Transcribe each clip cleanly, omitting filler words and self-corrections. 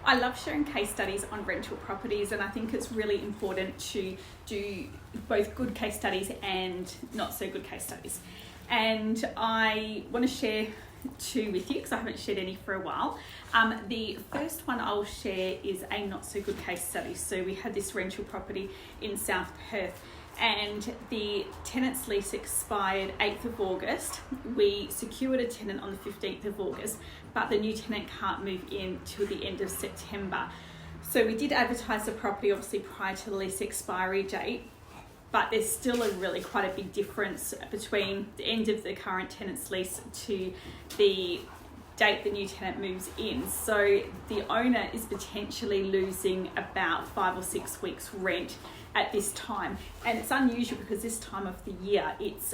I love sharing case studies on rental properties, and I think it's really important to do both good case studies and not so good case studies. And I want to share two with you because I haven't shared any for a while. The first one I'll share is a not so good case study. So we had this rental property in South Perth, and the tenant's lease expired 8th of August. We secured a tenant on the 15th of August, but the new tenant can't move in till the end of September. So we did advertise the property obviously prior to the lease expiry date, but there's still quite a big difference between the end of the current tenant's lease to the date the new tenant moves in. So the owner is potentially losing about 5 or 6 weeks rent at this time, and it's unusual because this time of the year it's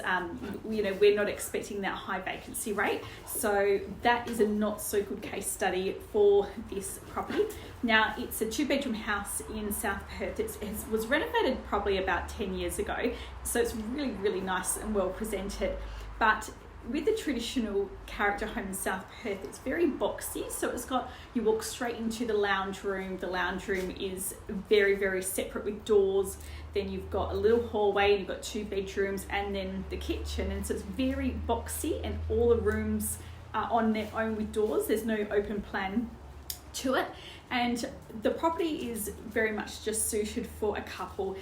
we're not expecting that high vacancy rate. So that is a not so good case study for this property. Now, it's a 2-bedroom house in South Perth. It was renovated probably about 10 years ago, so it's really nice and well presented. But with the traditional character home in South Perth, it's very boxy. So it's got, you walk straight into the lounge room. The lounge room is very separate with doors. Then you've got a little hallway, and you've got 2 bedrooms, and then the kitchen. And so it's very boxy, and all the rooms are on their own with doors. There's no open plan to it. And the property is very much just suited for a couple.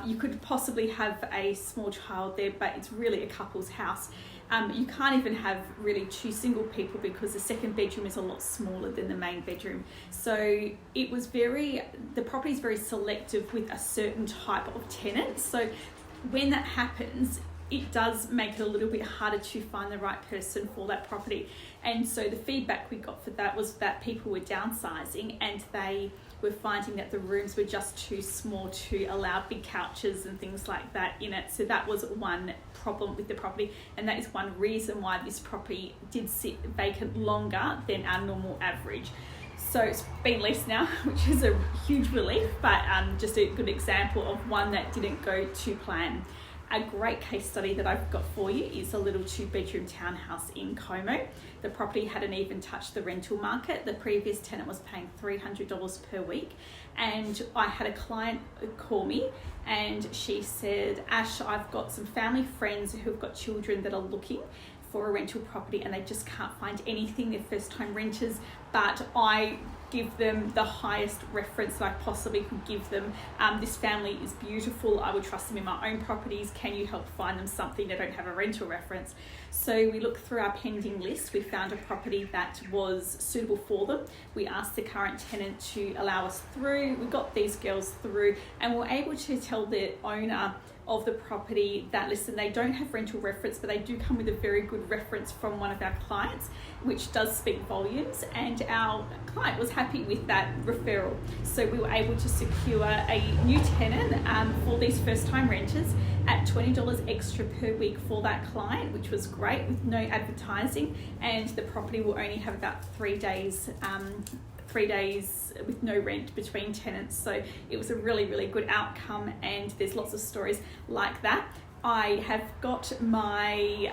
You could possibly have a small child there, but it's really a couple's house. You can't even have really 2 single people because the second bedroom is a lot smaller than the main bedroom. So the property is very selective with a certain type of tenant. So when that happens, it does make it a little bit harder to find the right person for that property. And so the feedback we got for that was that people were downsizing, and they were finding that the rooms were just too small to allow big couches and things like that in it. So that was one problem with the property, and that is one reason why this property did sit vacant longer than our normal average. So it's been leased now, which is a huge relief, but just a good example of one that didn't go to plan. A great case study that I've got for you is a little 2-bedroom townhouse in Como. The property hadn't even touched the rental market. The previous tenant was paying $300 per week. And I had a client call me, and she said, Ash, I've got some family friends who've got children that are looking for a rental property, and they just can't find anything. They're first-time renters, but I give them the highest reference that I possibly could give them. This family is beautiful. I would trust them in my own properties. Can you help find them something? They don't have a rental reference. So we looked through our pending list. We found a property that was suitable for them. We asked the current tenant to allow us through. We got these girls through, and we're able to tell the owner of the property that, listen, they don't have rental reference, but they do come with a very good reference from one of our clients, which does speak volumes, and our client was happy with that referral. So we were able to secure a new tenant for these first-time renters at $20 extra per week for that client, which was great, with no advertising, and the property will only have about 3 days with no rent between tenants. So it was a really good outcome, and there's lots of stories like that. I have got my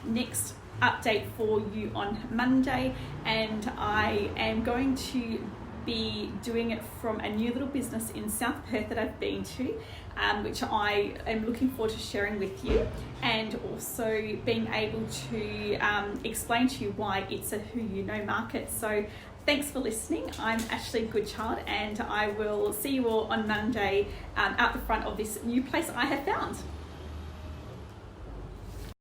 next update for you on Monday, and I am going to be doing it from a new little business in South Perth that I've been to, which I am looking forward to sharing with you, and also being able to explain to you why it's a who you know market. So thanks for listening. I'm Ashley Goodchild, and I will see you all on Monday out the front of this new place I have found.